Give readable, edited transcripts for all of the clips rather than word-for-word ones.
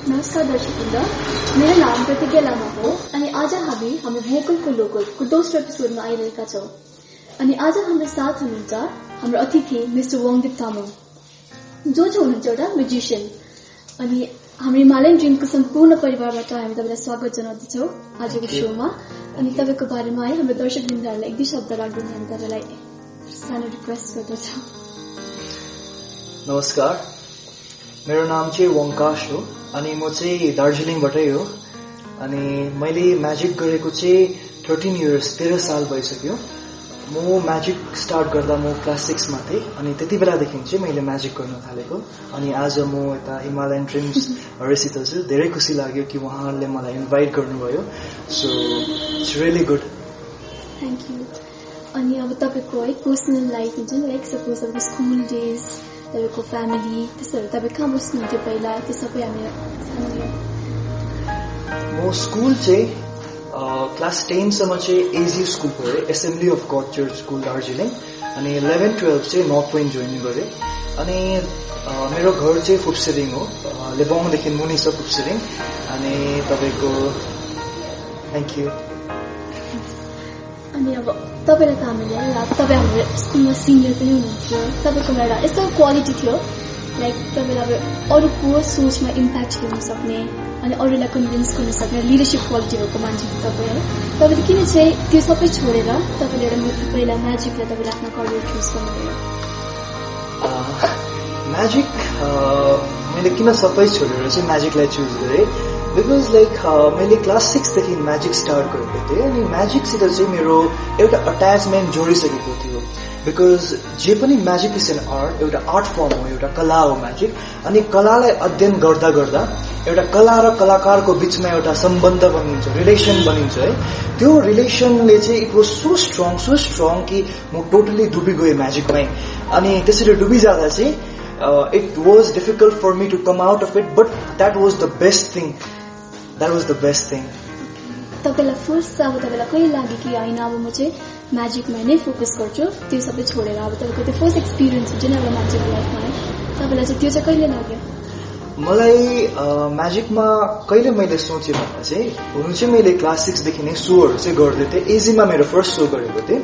नमस्कार दर्शकवृन्द, मेरो नाम प्रतिज्ञा लामा हो अनि आज हामी हाम्रो भोकलको लोकलको दोस्रो एपिसोडमा आइरहेका छौँ। अनि आज हाम्रो साथ हुनुहुन्छ हाम्रो अतिथि मिस्टर वाङदिप तामाङ, जो हुनुहुन्छ एउटा म्युजिसियन। अनि हाम्रो हिमालयन ड्रिमको सम्पूर्ण परिवारबाट हामी तपाईँलाई स्वागत जनाउँदछौँ आजको सोमा। अनि तपाईँको बारेमा है हाम्रो दर्शकवृन्दहरूलाई एक दुई शब्द राख्दैन हामी तपाईँलाई सानो रिक्वेस्ट गर्दछौँ। नमस्कार, मेरो नाम चाहिँ वङकाश हो अनि म चाहिँ दार्जिलिङबाटै हो। अनि मैले म्याजिक गरेको चाहिँ 13 इयर्स 13 साल भइसक्यो। म म्याजिक स्टार्ट गर्दा म क्लास 6 मा थिएँ अनि त्यति बेलादेखि चाहिँ मैले म्याजिक गर्न थालेको। अनि आज म यता हिमालयन ड्रिम्सहरूसित छु। धेरै खुसी लाग्यो कि उहाँहरूले मलाई इन्भाइट गर्नुभयो। So it's really good. Thank you. अनि अब तपाईँको है पर्सनल लाइफ हुन्छ नि, लाइक सपोज अब स्कुल डेज, तपाईँको फ्यामिली, त्यस्तोहरू तपाईँ कहाँ बस्नुहुन्थ्यो पहिला, त्यो सबै हामी म स्कुल चाहिँ क्लास 10 सम्म चाहिँ एजी स्कुल पढेँ, assembly of God church school Darjeeling. अनि 11-12 चाहिँ नर्थ पोइन्ट जोइन गरेँ। अनि मेरो घर चाहिँ फुप्सिरिङ हो, लेबोङदेखि मुनि छ फुप्सिरिङ। अनि तपाईँको थ्याङ्क यू। अनि अब तपाईँलाई त हामीले तपाईँ हाम्रो स्कुलमा सिनियर पनि हुनुहुन्थ्यो। तपाईँकोमा एउटा यस्तो क्वालिटी थियो, लाइक तपाईँलाई अब अरूको सोचमा इम्प्याक्ट ल्याउन सक्ने अनि अरूलाई कन्भिन्स गर्न सक्ने लिडरसिप क्वालिटी भएको मान्छे हो तपाईँ है। तपाईँले किन चाहिँ त्यो सबै छोडेर तपाईँले एउटा पहिला म्याजिकलाई तपाईँले आफ्नो करियर चुज गर्नुभयो? म्याजिक मैले किन सबै छोडेर चाहिँ म्याजिकलाई चुज गरेँ, बिकज लाइक मैले क्लास 6 देखि म्याजिक स्टार्ट गरेको थिएँ। अनि म्याजिकसित चाहिँ मेरो एउटा अट्याचमेन्ट जोडिसकेको थियो। बिकज जे पनि म्याजिक इज एन आर्ट, एउटा आर्ट फर्म हो, एउटा कला हो म्याजिक। अनि कलालाई अध्ययन गर्दा गर्दा एउटा कला र कलाकारको बिचमा एउटा सम्बन्ध बनिन्छ, रिलेसन बनिन्छ है। त्यो रिलेसनले चाहिँ इट वाज सो स्ट्रङ कि म टोटली डुबिगएँ म्याजिकमै। अनि त्यसरी डुबिजाँदा चाहिँ it was difficult for me to come out of it, but that was the best thing. तपाईँलाई फर्स्ट अब तपाईँलाई कहिले लाग्यो कि होइन अब म चाहिँ म्याजिकमा नै फोकस गर्छु, त्यो सबै छोडेर? अब तपाईँको त्यो फर्स्ट एक्सपिरियन्स हुन्छ नि एउटा मान्छेको लाइफमा है, तपाईँलाई चाहिँ त्यो चाहिँ कहिले लाग्यो? मलाई म्याजिकमा कहिले मैले सोचेँ भन्दा चाहिँ हुनु चाहिँ मैले क्लास 6 देखि नै सोहरू चाहिँ गर्दै थिएँ। एजीमा मेरो फर्स्ट सो गरेको थिएँ।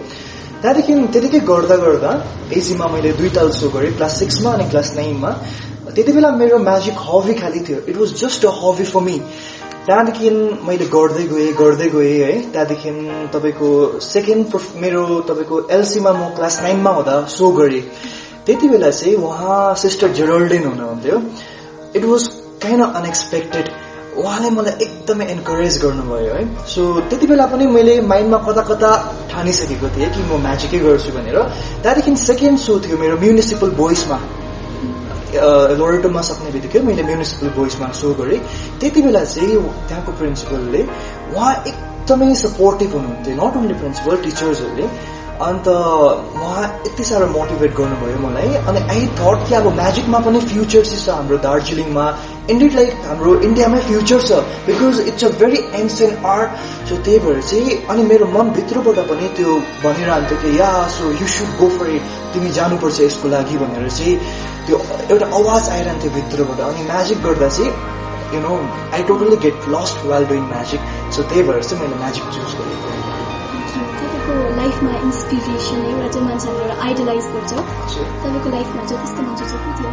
त्यहाँदेखि त्यतिकै गर्दा गर्दा एजीमा मैले 2 ताल सो गरेँ, क्लास 6 मा अनि क्लास 9 मा। त्यति बेला मेरो म्याजिक हबी खाली थियो, it was just a hobby for me. त्यहाँदेखि मैले गर्दै गएँ है। त्यहाँदेखि तपाईँको मेरो तपाईँको एलसीमा म क्लास 9 मा हुँदा सो गरेँ। त्यति बेला चाहिँ उहाँ सिस्टर जेरल्डिन हुनुहुन्थ्यो। It was kind of unexpected. उहाँले मलाई एकदमै एन्करेज गर्नुभयो है। सो त्यति बेला पनि मैले माइन्डमा कता ठानिसकेको थिएँ कि म म्याजिकै गर्छु भनेर। त्यहाँदेखि सेकेन्ड सो थियो मेरो म्युनिसिपल बोइसमा, लोरेटोमा सक्ने बित्तिकै मैले म्युनिसिपल बोइसमा सो गरेँ। त्यति बेला चाहिँ त्यहाँको प्रिन्सिपलले उहाँ एकदमै सपोर्टिभ हुनुहुन्थ्यो, नट ओन्ली प्रिन्सिपल, टिचर्सहरूले। अन्त उहाँ यति साह्रो मोटिभेट गर्नुभयो मलाई। अनि आई थट कि अब म्याजिकमा पनि फ्युचर छ हाम्रो दार्जिलिङमा, इन्डिड लाइक हाम्रो इन्डियामै फ्युचर छ, because it's a very ancient art. So त्यही भएर चाहिँ अनि मेरो मनभित्रबाट पनि त्यो भनिरहन्थ्यो कि yeah so you should go for it, तिमी जानुपर्छ यसको लागि भनेर चाहिँ त्यो एउटा आवाज आइरहन्थ्यो भित्रबाट। अनि म्याजिक गर्दा चाहिँ you know I totally get lost while doing magic. So त्यही भएर चाहिँ मैले म्याजिक चुज गरेको। तपाईँको लाइफमा इन्सपिरेसन एउटा चाहिँ मान्छेले एउटा आइडलाइज गर्छ, तपाईँको लाइफमा चाहिँ त्यस्तो मान्छे चाहिँ को थियो?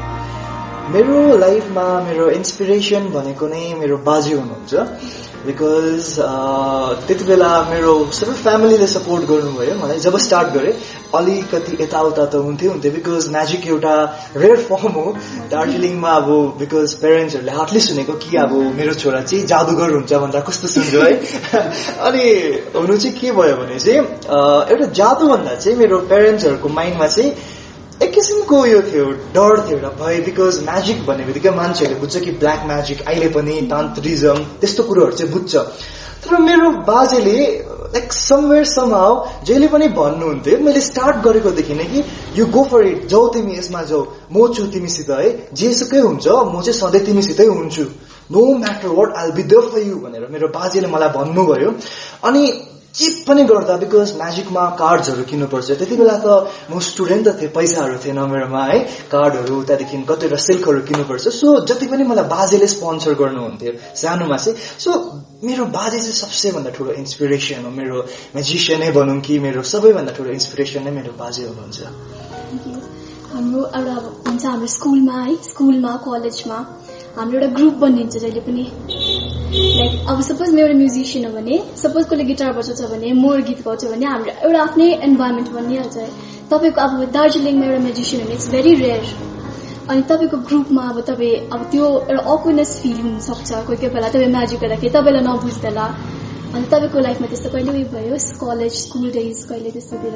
मेरो लाइफमा मेरो इन्सपिरेसन भनेको नै मेरो बाजे हुनुहुन्छ। बिकज त्यति बेला मेरो सबै फ्यामिलीले सपोर्ट गर्नुभयो मलाई। जब स्टार्ट गरेँ अलिकति यताउता त हुन्थ्यो, बिकज म्याजिक एउटा रेयर फर्म हो दार्जिलिङमा। अब बिकज पेरेन्ट्सहरूले हार्डली सुनेको कि अब मेरो छोरा चाहिँ जादुगर हुन्छ भन्दा कस्तो सुन्छु है। अनि हुनु चाहिँ के भयो भने चाहिँ एउटा जादु भन्दा चाहिँ मेरो पेरेन्ट्सहरूको माइन्डमा चाहिँ एक किसिमको यो थियो, डर थियो एउटा भय। बिकज म्याजिक भन्ने बित्तिकै मान्छेहरूले बुझ्छ कि ब्ल्याक म्याजिक, अहिले पनि तान्त्रिजम त्यस्तो कुरोहरू चाहिँ बुझ्छ। तर मेरो बाजेले लाइक समवेयर समहाउ जहिले पनि भन्नुहुन्थ्यो, मैले स्टार्ट गरेकोदेखि नै कि यु गो फर इट, जाऊ तिमी यसमा जाऊ, म छु तिमीसित है, जेसुकै हुन्छ म चाहिँ सधैँ तिमीसितै हुन्छु, no matter what I will be there for you भनेर मेरो बाजेले मलाई भन्नुभयो। अनि चिप पनि गर्दा बिकज म्याजिकमा कार्ड्सहरू किन्नुपर्छ त्यति बेला त म स्टुडेन्ट त थिएँ पैसाहरू थिएन मेरोमा है कार्डहरू त्यहाँदेखि कतिवटा सिल्कहरू किन्नुपर्छ सो जति पनि मलाई बाजेले स्पोन्सर गर्नुहुन्थ्यो सानोमा चाहिँ सो मेरो बाजे चाहिँ सबसे भन्दा ठुलो इन्सपिरेसन हो मेरो म्याजिसियनै भनौँ कि मेरो सबैभन्दा ठुलो इन्सपिरेसन नै मेरो बाजे हुनुहुन्छ हाम्रो एउटा हुन्छ हाम्रो स्कुलमा है स्कुलमा कलेजमा हाम्रो एउटा ग्रुप बनिन्छ जहिले पनि लाइक अब सपोज म एउटा म्युजिसियन हो भने सपोज कसले गिटार बजाउँछ भने म गीत गाउँछु भने हाम्रो एउटा आफ्नै इन्भाइरोमेन्ट बनिहाल्छ है तपाईँको अब दार्जिलिङमा एउटा म्युजिसियन हुने इट्स भेरी रेयर अनि तपाईँको ग्रुपमा अब तपाईँ अब त्यो एउटा अक्वर्डनेस फिल हुनसक्छ कोही कोही बेला तपाईँ म्याजिक गर्दाखेरि तपाईँलाई नबुझ्दैला अनि तपाईँको लाइफमा त्यस्तो कहिले उयो भयो कलेज स्कुल डेज कहिले त्यस्तोतिर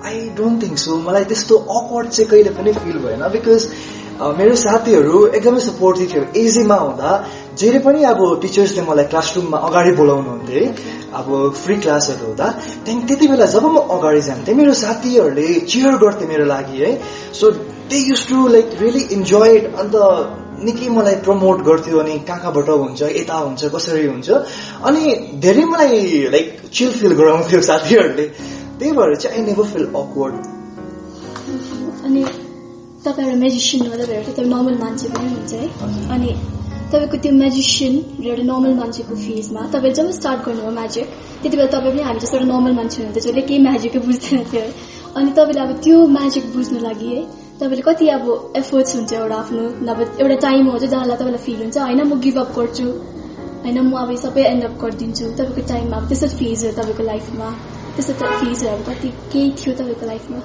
आई डोन्ट थिङ्क सो मलाई त्यस्तो अकवर्ड चाहिँ कहिले पनि फिल भएन बिकज मेरो साथीहरू एकदमै सपोर्टिभ थियो एजीमा हुँदा जहिले पनि अब टिचर्सले मलाई क्लासरुममा अगाडि बोलाउनुहुन्थ्यो अब फ्री क्लासहरू हुँदा त्यहाँदेखि त्यति बेला जब म अगाडि जान्थेँ मेरो साथीहरूले चियर गर्थे मेरो लागि है so they used to like really enjoyed अन्त निकै मलाई प्रमोट गर्थ्यो अनि कहाँबाट हुन्छ यता हुन्छ कसरी हुन्छ अनि धेरै मलाई लाइक चिल फिल गराउँथ्यो साथीहरूले त्यही भएर चाहिँ आई नेभर फिल अकवर्ड अनि तपाईँ एउटा म्याजिसियन हो तपाईँ नर्मल मान्छे पनि हुन्छ है अनि तपाईँको त्यो म्याजिसियन र एउटा नर्मल मान्छेको फेजमा तपाईँ जब स्टार्ट गर्नुभयो म्याजिक त्यति बेला तपाईँ पनि हामी जस्तो एउटा नर्मल मान्छे हुनुहुन्थ्यो जसले केही म्याजिकै बुझ्दैन थियो है अनि तपाईँले अब त्यो म्याजिक बुझ्नु लागि है तपाईँले कति अब एफर्ट्स हुन्छ एउटा आफ्नो नभए एउटा टाइम हो जहाँलाई तपाईँलाई फिल हुन्छ होइन म गिभ अप गर्छु होइन म अब सबै एन्ड अप गरिदिन्छु तपाईँको टाइममा अब त्यस्तो फेजहरू तपाईँको लाइफमा त्यस्तो फेजहरू कति केही थियो तपाईँको लाइफमा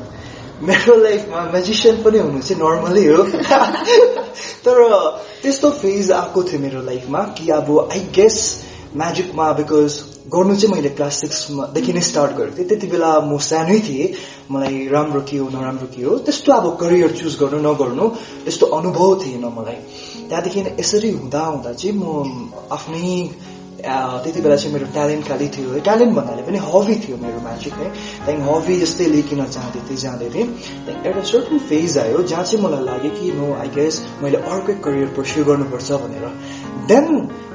मेरो लाइफमा म्याजिसियन पनि हुनु चाहिँ नर्मली हो तर त्यस्तो फेज आएको थियो मेरो लाइफमा कि अब आई गेस म्याजिकमा बिकज गर्नु चाहिँ मैले क्लास 6 देखि नै स्टार्ट गरेको थिएँ त्यति बेला म सानै थिएँ मलाई राम्रो के हो नराम्रो के हो त्यस्तो अब करियर चुज गर्नु नगर्नु त्यस्तो अनुभव थिएन मलाई त्यहाँदेखि यसरी हुँदा हुँदा चाहिँ म आफ्नै त्यति बेला चाहिँ मेरो ट्यालेन्ट खालि थियो है ट्यालेन्ट भन्नाले पनि हबी थियो मेरो म्याजिक है त्यहाँदेखि हबी जस्तै लिकिन जाँदै थिएँ त्यहाँदेखि एउटा सर्टन फेज आयो जहाँ चाहिँ मलाई लाग्यो कि नो आई गेस मैले अर्कै करियर पर्स्यु गर्नुपर्छ भनेर देन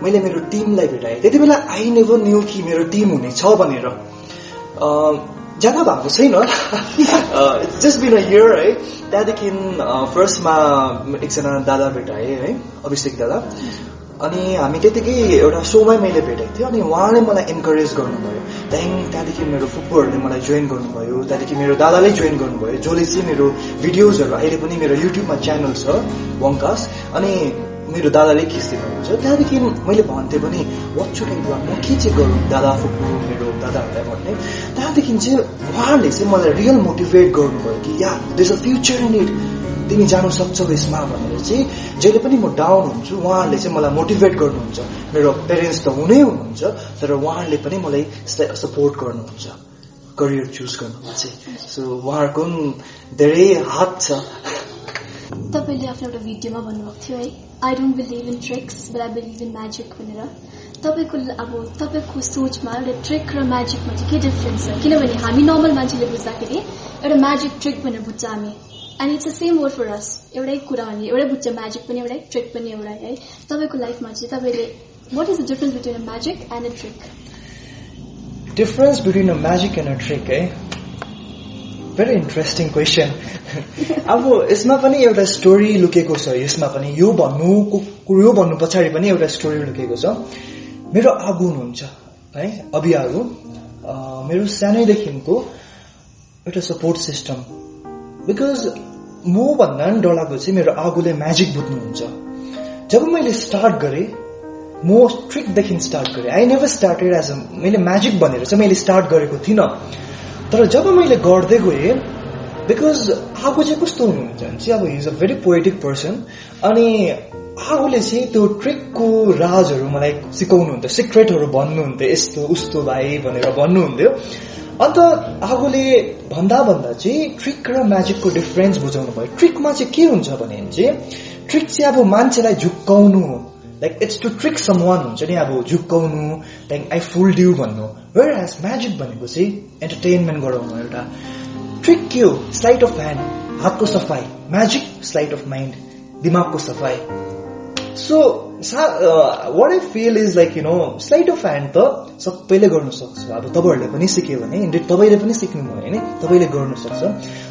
मैले मेरो टिमलाई भेटाएँ त्यति बेला आई नेभर न्यू कि मेरो टिम हुनेछ भनेर ज्यादा भएको छैन जस्ट बिन अ इयर है त्यहाँदेखि फर्स्टमा एकजना दादा भेटाएँ है अभिषेक दादा अनि हामी त्यतिकै एउटा सोमै मैले भेटेको थिएँ अनि उहाँले मलाई इन्करेज गर्नुभयो त्यहाँदेखि मेरो फुपूहरूले मलाई जोइन गर्नुभयो त्यहाँदेखि मेरो दादाले जोइन गर्नुभयो जसले चाहिँ मेरो भिडियोजहरू अहिले पनि मेरो युट्युबमा च्यानल छ वङ्कास अनि मेरो दादाले खिच्दिनुहुन्छ त्यहाँदेखि मैले भन्थेँ पनि वाट सुड आई डु म के चाहिँ गरौँ दादा फुपू मेरो दादाहरूलाई भन्ने त्यहाँदेखि चाहिँ उहाँहरूले चाहिँ मलाई रियल मोटिभेट गर्नुभयो कि yeah there is a future in it तिमी जानु सक्छौ यसमा भनेर चाहिँ जहिले पनि म डाउन हुन्छु उहाँहरूले चाहिँ मलाई मोटिभेट गर्नुहुन्छ मेरो पेरेन्ट्स त हुनै हुनुहुन्छ तर उहाँहरूले पनि मलाई सपोर्ट गर्नुहुन्छ करियर चुज गर्नुमा चाहिँ सो उहाँहरूको धेरै हात छ तपाईँले आफ्नो एउटा भिडियोमा भन्नुभएको थियो है I don't believe in tricks but I believe in magic भनेर तपाईँको सोचमा एउटा ट्रिक र म्याजिकमा चाहिँ के डिफरेन्स छ किनभने हामी नर्मल मान्छेले बुझ्दाखेरि एउटा म्याजिक ट्रिक भनेर बुझ्छ हामी and it's the same word for us एउटै कुरा हो नि एउटै बुझ्छ म्याजिक पनि एउटै ट्रिक पनि एउटै है तपाईँको लाइफमा चाहिँ तपाईँले what is the difference between a magic and a trick difference between a magic and a trick है भेरी इन्ट्रेस्टिङ क्वेसन अब यसमा पनि एउटा स्टोरी लुकेको छ यसमा पनि यो भन्नु पछाडि पनि एउटा स्टोरी लुकेको छ मेरो आगो हुनुहुन्छ है अभि आगो मेरो सानैदेखिको एउटा सपोर्ट सिस्टम बिकज म भन्दा पनि डरलाग्दो चाहिँ मेरो आगोले म्याजिक बुझ्नुहुन्छ जब मैले स्टार्ट गरेँ म ट्रिकदेखि स्टार्ट गरेँ आई नेभर स्टार्टेड एज मैले म्याजिक भनेर चाहिँ मैले स्टार्ट गरेको थिइनँ तर जब मैले गर्दै गएँ बिकज आगो चाहिँ कस्तो हुनुहुन्छ भने चाहिँ अब he is a very poetic person अनि आगोले चाहिँ त्यो ट्रिकको राजहरू मलाई सिकाउनुहुन्थ्यो सिक्रेटहरू भन्नुहुन्थ्यो यस्तो उस्तो भाइ भनेर भन्नुहुन्थ्यो अन्त आगोले भन्दा चाहिँ ट्रिक र म्याजिकको डिफरेन्स बुझाउनु भयो ट्रिकमा चाहिँ के हुन्छ भने चाहिँ ट्रिक चाहिँ अब मान्छेलाई झुक्काउनु हो like it's to trick someone हुन्छ नि अब झुक्काउनु त्यहाँदेखि आई फुल्ड यु भन्नु वेयर एज म्याजिक भनेको चाहिँ एन्टरटेनमेन्ट गराउनु एउटा ट्रिक के हो स्लाइट अफ ह्यान्ड हातको सफाई म्याजिक स्लाइट अफ माइन्ड दिमागको सफाई so what I feel is like sleight of hand त सबैले गर्न सक्छ. अब तपाईहरुले पनि सिक्यो भने इन्डेड तपाईले पनि सिक्नु भयो हैन, तपाईले गर्न सक्छ.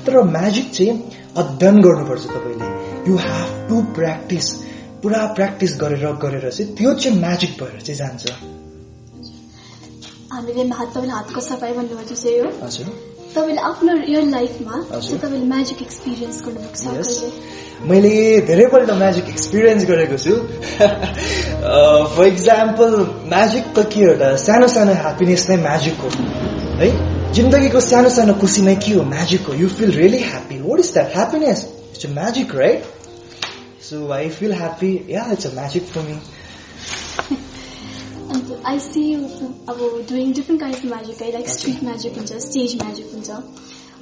तर म्याजिक चाहिँ अध्ययन गर्नुपर्छ तपाईले. यु ह्याभ टु प्र्याक्टिस, पुरा प्र्याक्टिस गरेर चाहिँ त्यो चाहिँ म्याजिक भएर चाहिँ जान्छ. हामीले तपाईँले हातको सफाई भन्नुभयो चाहिँ हो. हजुर. तपाईले आफ्नो रियल लाइफमा चाहिँ तपाईले म्याजिक एक्सपिरियन्स गर्नुभएको छ कहिले? मैले धेरैपल्ट म्याजिक एक्सपिरियन्स गरेको छु. फर इक्जाम्पल म्याजिक त के एउटा सानो सानो ह्याप्पिनेस नै म्याजिक हो है. जिन्दगीको सानो सानो खुसी नै के हो? म्याजिक हो. You feel really happy. What is that? Happiness. It's a magic, right? So I feel happy. Yeah, it's a magic for me. I see you doing different kinds of magic, like street magic huncha, stage magic huncha.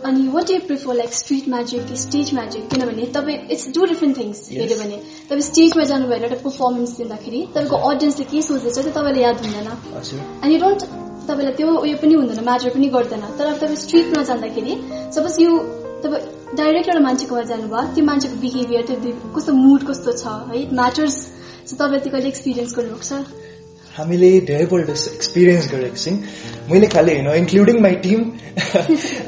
And what do you prefer, like street magic, stage magic? किनभने तपाई it's two different things. हेर्यो भने तपाई स्टेजमा जानु भएर एउटा performance दिँदाखेरि तपाईको ऑडियन्सले के सोच्दैछ त्यो तपाईलाई याद हुँदैन. And you don't तपाईलाई त्यो उयो पनि हुँदैन, म्याटर पनि गर्दैन. तर अब तपाई स्ट्रीटमा जाँदाखेरि सपोज तपाई डाइरेक्ट एउटा मान्छेकोमा जानुभयो, त्यो मान्छेको बिहेभियर, त्यो कस्तो मुड कस्तो छ है, इट म्याटर्स. सो तपाईले त्यो कहिले एक्सपिरियन्स गर्नुभएको छ? हामीले धेरैपल्ट एक्सपिरियन्स गरेको छौँ. मैले खालि इन्क्लुडिङ माई टिम.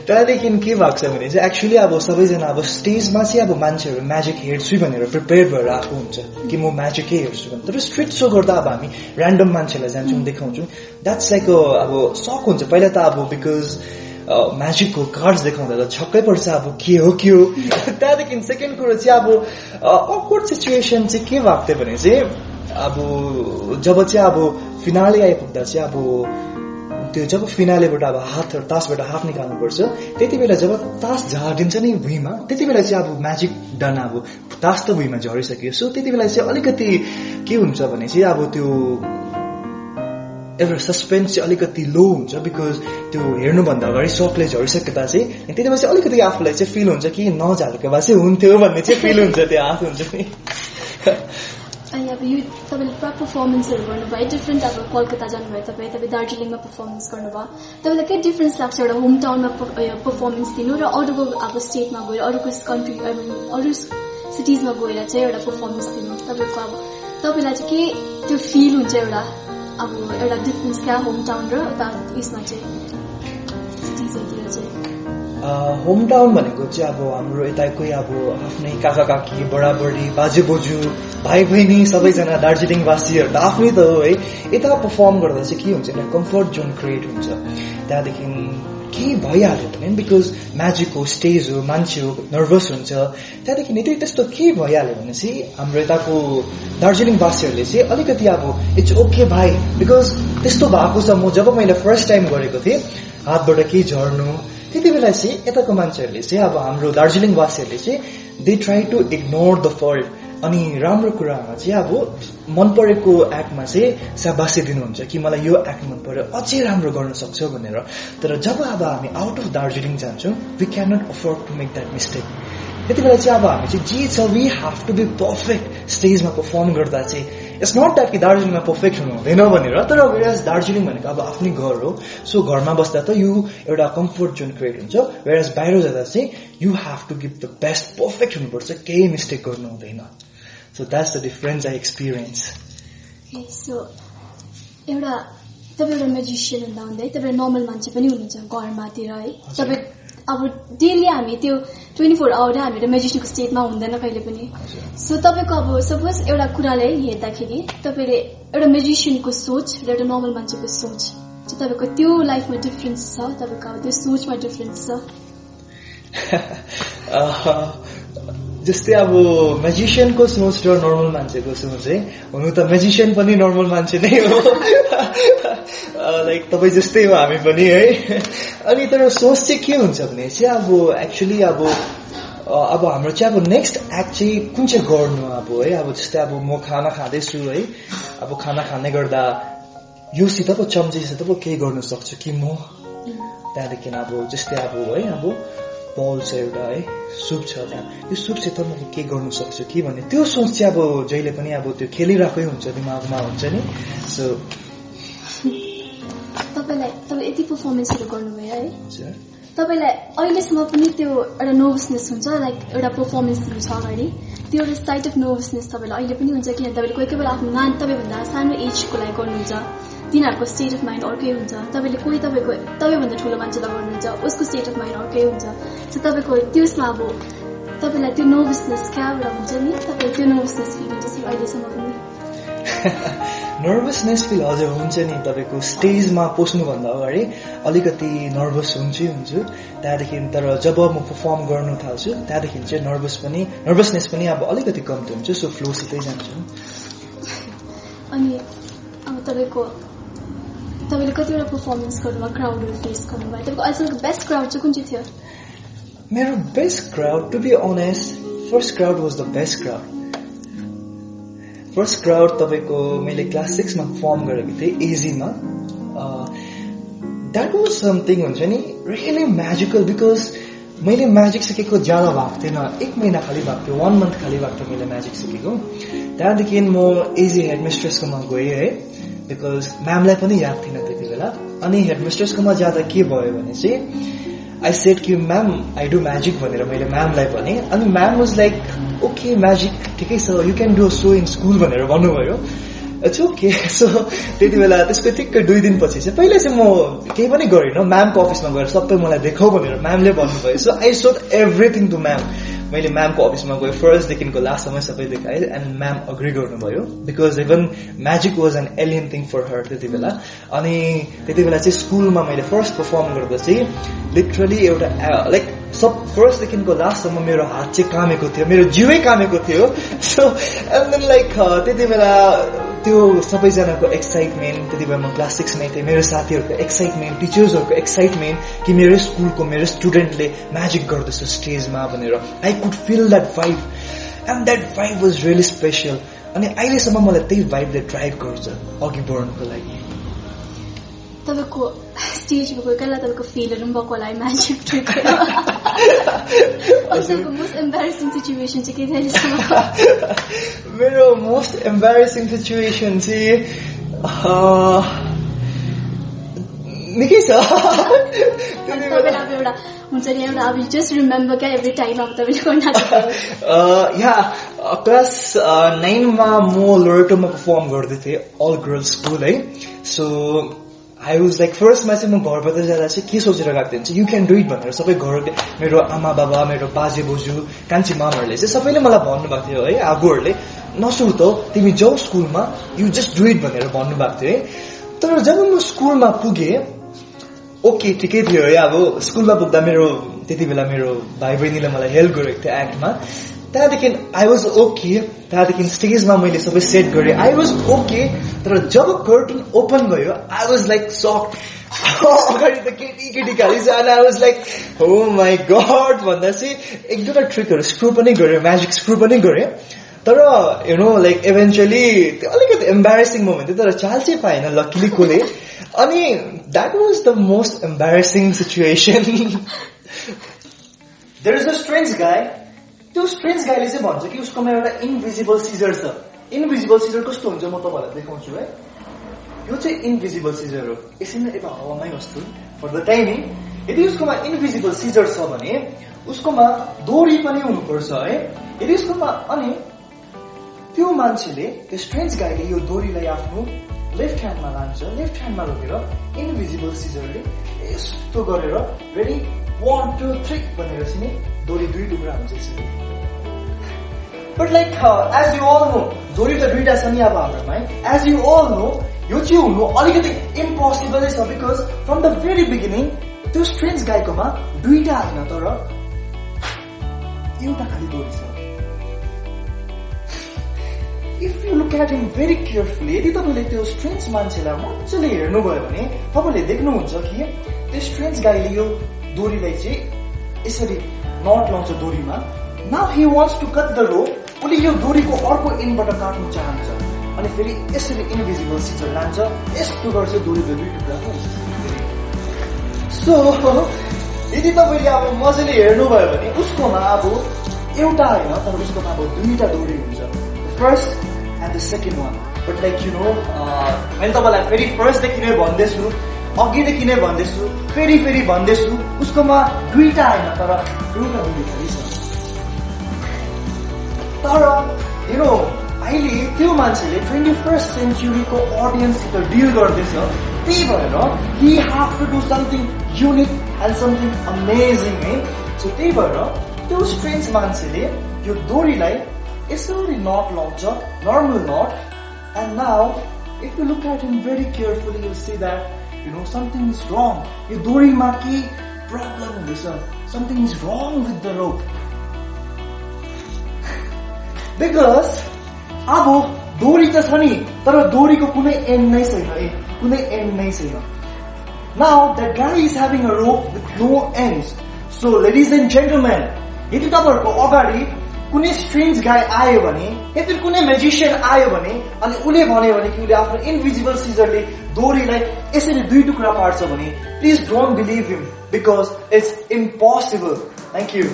त्यहाँदेखि के भएको छ भने चाहिँ एक्चुअली अब सबैजना अब स्टेजमा चाहिँ अब मान्छेहरू म्याजिक हेर्छु भनेर प्रिपेयर भएर आएको हुन्छ कि म म्याजिकै हेर्छु भने. तर स्ट्रिट सो गर्दा अब हामी ऱ्यान्डम मान्छेलाई जान्छौँ, देखाउँछौँ. द्याट्स लाइक अब सक हुन्छ पहिला त अब बिकज म्याजिकको कार्ड्स देखाउँदा त छक्कै पर्छ अब के हो. त्यहाँदेखि सेकेन्ड कुरो चाहिँ अब अकवर्ड सिचुएसन चाहिँ के भएको थियो भने चाहिँ अब जब चाहिँ अब फिनाले आइपुग्दा चाहिँ अब त्यो जब फिनालेबाट अब तासबाट हात निकाल्नु पर्छ, त्यति बेला जब तास झारिन्छ नि भुइँमा, त्यति बेला चाहिँ अब म्याजिक डन. अब तास त भुइँमा झरिसक्यो. सो त्यति बेला चाहिँ अलिकति के हुन्छ भने चाहिँ अब त्यो एउटा सस्पेन्स चाहिँ अलिकति लो हुन्छ बिकज त्यो हेर्नुभन्दा अगाडि सकले झरिसकेता चाहिँ त्यति बेला चाहिँ अलिकति आफूलाई चाहिँ फिल हुन्छ कि नझारेको भए चाहिँ हुन्थ्यो भन्ने चाहिँ फिल हुन्छ. त्यो हात हुन्छ नि. अनि अब यो तपाईँले पुरा पर्फर्मेन्सहरू गर्नुभयो, डिफ्रेन्ट अब कलकत्ता जानुभयो, तपाईँ दार्जिलिङमा पर्फर्मेन्स गर्नुभयो. तपाईँलाई के डिफ्रेन्स लाग्छ एउटा होम टाउनमा पर्फर्मेन्स दिनु र अरूको अब स्टेटमा गएर अरूको कन्ट्री अरू सिटिजमा गएर चाहिँ एउटा पर्फर्मेन्स दिनु? तपाईँको अब तपाईँलाई चाहिँ के त्यो फिल हुन्छ एउटा डिफ्रेन्स क्या होम टाउन र उयसमा चाहिँ सिटिजहरूतिर चाहिँ? होम टाउन भनेको चाहिँ अब हाम्रो यताकै अब आफ्नै काका काकी, बडाबडी, बाजे बोजू, भाइ बहिनी सबैजना दार्जिलिङवासीहरू त आफ्नै त हो है. यता पर्फर्म गर्दा चाहिँ के हुन्छ भने कम्फर्ट जोन क्रिएट हुन्छ. त्यहाँदेखि के भइहाल्यो भने बिकज म्याजिक हो, स्टेज हो, मान्छे हो, नर्भस हुन्छ. त्यहाँदेखि त्यस्तो के भइहाल्यो भने चाहिँ हाम्रो यताको दार्जिलिङवासीहरूले चाहिँ अलिकति अब इट्स ओके भाइ बिकज त्यस्तो भएको छ. म जब मैले फर्स्ट टाइम गरेको थिएँ हातबाट केही झर्नु, त्यति बेला चाहिँ यताको मान्छेहरूले चाहिँ अब हाम्रो दार्जिलिङवासीहरूले चाहिँ they try to ignore the fault. अनि राम्रो कुरामा चाहिँ अब मन परेको एक्टमा चाहिँ स्याबासी दिनुहुन्छ कि मलाई यो एक्ट मन पर्यो, अझै राम्रो गर्न सक्छौ भनेर. तर जब अब हामी आउट अफ दार्जिलिङ जान्छौँ, we can not afford to make that mistake. त्यति बेला चाहिँ अब हामी चाहिँ जे छ we have to be perfect स्टेजमा पर्फर्म गर्दा चाहिँ. इट्स नट द्याट कि दार्जिलिङमा पर्फेक्ट हुनु हुँदैन भनेर, तर वेयरएज दार्जिलिङ भनेको अब आफ्नै घर हो. सो घरमा बस्दा त यु एउटा कम्फोर्ट जोन क्रिएट हुन्छ, वेयरएज बाहिर जाँदा चाहिँ you have to give the best, perfect हुनुपर्छ, केही मिस्टेक गर्नु हुँदैन. So that's the difference I experience. So एउटा तपाईँ एउटा म्याजिसियन हुँदै तपाईँ नर्मल मान्छे पनि हुनुहुन्छ घरमातिर है. तपाईँ अब डेली हामी त्यो 24 आवर हामी एउटा म्याजिसियनको स्टेटमा हुँदैन कहिले पनि. सो तपाईँको अब सपोज एउटा कुरालाई हेर्दाखेरि तपाईँले एउटा म्याजिसियनको सोच र एउटा नर्मल मान्छेको सोच चाहिँ तपाईँको त्यो लाइफमा डिफरेन्स छ, तपाईँको अब त्यो सोचमा डिफरेन्स छ? जस्तै अब म्याजिसियनको सोच र नर्मल मान्छेको सोच है, हुनु त म्याजिसियन पनि नर्मल मान्छे नै हो. लाइक तपाईँ जस्तै हो हामी पनि है. अनि तर सोच चाहिँ के हुन्छ भने चाहिँ अब एक्चुअली अब हाम्रो चाहिँ अब नेक्स्ट एक्ट चाहिँ कुन चाहिँ गर्नु अब है. अब जस्तै अब म खाना खाँदैछु है, अब खाना खाँदै गर्दा योसित पो चम्चीसित पो केही गर्नु सक्छु कि म. त्यहाँदेखि अब जस्तै अब है अब बल छ एउटा है, सुप छ, त्यहाँ यो सुपसित म के गर्नु सक्छु कि भन्ने त्यो सोच चाहिँ अब जहिले पनि अब त्यो खेलिरहेकै हुन्छ, दिमागमा हुन्छ नि. सो तपाईँ यति पर्फर्मेन्सहरू गर्नुभयो है, तपाईलाई अहिलेसम्म पनि त्यो एउटा नर्भसनेस हुन्छ लाइक एउटा पर्फर्मेन्स दिनु छ अगाडि त्यो एउटा साइट अफ नर्भसनेस तपाईँलाई अहिले पनि हुन्छ किनभने तपाईँले कोही कोही बेला आफ्नो तपाईँभन्दा सानो एजको लागि गर्नुहुन्छ तिनीहरूको स्टेट अफ माइन्ड अर्कै हुन्छ तपाईँले कोही तपाईँभन्दा ठुलो मान्छेलाई गर्नुहुन्छ उसको स्टेट अफ माइन्ड अर्कै हुन्छ सो तपाईँको त्यसमा अब तपाईँलाई त्यो नर्भसनेस कहाँबाट हुन्छ नि तपाईँले त्यो नर्भसनेस फिल हुन्छ अहिलेसम्म पनि नर्भसनेस फिल हजुर हुन्छ नि तपाईँको स्टेजमा पस्नुभन्दा अगाडि अलिकति नर्भस हुन्छु त्यहाँदेखि तर जब म पर्फर्म गर्नु थाल्छु त्यहाँदेखि चाहिँ नर्भसनेस पनि अब अलिकति कम्ती हुन्छ सो फ्लोसितै जान्छु अनि अब तपाईँले कतिवटा पर्फर्मेन्स गर्नुभयो क्राउडहरू फेस गर्नुभयो तपाईँको अहिलेसम्मको बेस्ट क्राउड चाहिँ कुन चाहिँ थियो मेरो best crowd to be honest first crowd was the best crowd first crowd तपाईँको मैले क्लास 6 मा फर्म गरेको थिएँ एजीमा द्याट वाज समथिङ हुन्छ नि रियली म्याजिकल बिकज मैले म्याजिक सिकेको ज्यादा भएको थिएन 1 महिना खालि भएको थियो 1 मन्थ खालि भएको थियो मैले म्याजिक सिकेको त्यहाँदेखि म एजी हेडमिस्ट्रेसकोमा गएँ है बिकज म्यामलाई पनि याद थिएन त्यति बेला अनि हेडमिस्ट्रेसकोमा जाँदा के भयो भने चाहिँ आई सेड कि म्याम आई डु म्याजिक भनेर मैले म्यामलाई भने अनि ma'am was like okay magic ठिकै छ you can do so in school भनेर भन्नुभयो इट्स ओके सो त्यति बेला त्यसको ठिक्कै 2 दिनपछि चाहिँ पहिला चाहिँ म केही पनि गरिनँ म्यामको अफिसमा गएर सबै मलाई देखाऊ भनेर म्यामले भन्नुभयो so I showed everything to ma'am मैले म्यामको अफिसमा गएँ फर्स्टदेखिको लास्टसम्म सबै देखाएँ एन्ड म्याम अग्री गर्नुभयो because even magic was an alien thing for her त्यति बेला अनि त्यति बेला चाहिँ स्कुलमा मैले फर्स्ट पर्फर्म गर्दा चाहिँ लिटरली एउटा लाइक सब फर्स्टदेखिको लास्टसम्म मेरो हात चाहिँ कामेको थियो मेरो जिउै कामेको थियो सो एन्ड देन लाइक त्यति बेला त्यो सबैजनाको एक्साइटमेन्ट त्यति बेला म क्लास 6 मै थिएँ मेरो साथीहरूको एक्साइटमेन्ट टिचर्सहरूको एक्साइटमेन्ट कि मेरो स्कुलको मेरो स्टुडेन्टले म्याजिक गर्दैछ स्टेजमा भनेर I could feel that vibe and that vibe was really special अनि अहिलेसम्म मलाई त्यही भाइबले ड्राइभ गर्छ अघि बढ्नुको लागि तपाईँको स्टेजमा गएको बेला तपाईँको फिलहरू पनि भएको होला म्याजिक ट्रिकको मोस्ट एम्बारेसिङ सिचुएसन चाहिँ के थियो अहिलेसम्म मेरो मोस्ट एम्बारेसिङ सिचुएसन चाहिँ निकै छ तपाईँलाई अब एउटा हुन्छ नि एउटा अब जस्ट रिमेम्बर क्या एभ्री टाइम अब तपाईँले गर्न क्लास 9 मा म लोरेटोमा पर्फर्म गर्दै थिएँ अल गर्ल्स स्कुल है सो आई वाज लाइक फर्स्टमा चाहिँ म घरबाट जाँदा चाहिँ के सोचेर गएको थिएँ यु क्यान डु इट भनेर सबै घरले मेरो आमा बाबा मेरो बाजे बोजू कान्छी मामहरूले चाहिँ सबैले मलाई भन्नुभएको थियो है आगोहरूले नसुर त तिमी जाऊ स्कुलमा यु जस्ट डु इट भनेर भन्नुभएको थियो है तर जब म स्कुलमा पुगेँ ओके ठिकै थियो है अब स्कुलमा पुग्दा मेरो त्यति बेला मेरो भाइ बहिनीले मलाई हेल्प गरेको थियो एक्टमा त्यहाँदेखि आई वाज ओके त्यहाँदेखि स्टेजमा मैले सबै सेट गरेँ आई वाज ओके तर जब कर्टन ओपन भयो आई वाज लाइक सक अगाडि त केटी खालिन्छ अनि आई वाज लाइक हो माई गड भन्दा चाहिँ 1-2 ट्रिकहरू स्क्रु पनि गरेँ म्याजिक स्क्रु पनि गरेँ तर यु नो लाइक इभेन्चुअली त्यो अलिकति एम्बारेसिङ मोमेन्ट थियो तर चाल चाहिँ पाएन लकिली कोले अनि that was the most embarrassing situation there is a strange guy त्यो स्ट्रेन्ज गाईले चाहिँ भन्छ कि उसकोमा एउटा इन्भिजिबल सिजर छ इन्भिजिबल सिजर कस्तो हुन्छ म तपाईँलाई देखाउँछु है यो चाहिँ इन्भिजिबल सिजर हो यसरी नै यता हावामै होस् फर द टाइमिङ यदि उसकोमा इन्भिजिबल सिजर छ भने उसकोमा दोरी पनि हुनुपर्छ है यदि उसकोमा अनि त्यो मान्छेले त्यो स्ट्रेन्ज गाईले यो दोरीलाई आफ्नो लेफ्ट ह्यान्डमा लान्छ लेफ्ट ह्यान्डमा लगेर इन्भिजिबल सिजरले यस्तो गरेर रेडी 1 2 3 भनेर चाहिँ दोरी 2 टुक्रा हुन्छ यसरी but like as you all know दोरी त 2टा छ नि अब हाम्रोमा है एज यु अल नो यो चाहिँ हुनु अलिकति इम्पोसिबलै छ because from the very beginning त्यो स्ट्रेन्ज गाईकोमा 2टा होइन तर एउटा खालि दोरी छ if you look at him very carefully यदि तपाईँले त्यो स्ट्रेन्ज मान्छेलाई मजाले हेर्नुभयो भने तपाईँले देख्नुहुन्छ कि त्यो स्ट्रेन्ज गाईले यो दोरीलाई चाहिँ यसरी नट लाउँछ दोरीमा now he wants to cut the rope उसले यो दोरीको अर्को इन्डबाट काट्नु चाहन्छ अनि फेरि यसरी इन्भिजिबल सिजर लान्छ यस्तो गर्छ दोरी 2 टुक्रा सो यदि तपाईँले अब मजाले हेर्नुभयो भने उसकोमा अब एउटा होइन तर उसकोमा अब 2टा दोरी हुन्छ first and the second one but like you know मैले तपाईँलाई फेरि फर्स्टदेखि नै भन्दैछु अघिदेखि नै भन्दैछु, फेरि फेरि भन्दैछु, उसकोमा दुईटा होइन तर एउटा दुईटा छ। तर अहिले त्यो मान्छेले 21st सेन्चुरीको अडियन्ससित डिल गर्दैछ, त्यही भएर he have to do something unique and something amazing है। सो त्यही भएर त्यो स्ट्रेन्ज मान्छेले यो डोरीलाई यसरी नट लाउँछ, normal knot. And now if you look at him very carefully, you'll see that something is wrong. यो डोरीमा के प्रब्लम हुँदैछ, something is wrong with the rope. Because अब डोरी त छ नि, तर डोरीको कुनै एन्ड नै छैन, कुनै एन्ड नै छैन। Now that guy is having a rope with no ends. So ladies and gentlemen, यदि तपाईहरुको अगाडि कुनै स्ट्रेन्ज गाई आयो भने, या फिर कुनै म्याजिशियन आयो भने, अनि उले भन्यो भने कि उले आफ्नो इन्भिजिबल सिजरले डोरीलाई यसरी दुई टुक्रा पार्छ भने, please don't believe him, because it's impossible. Thank you.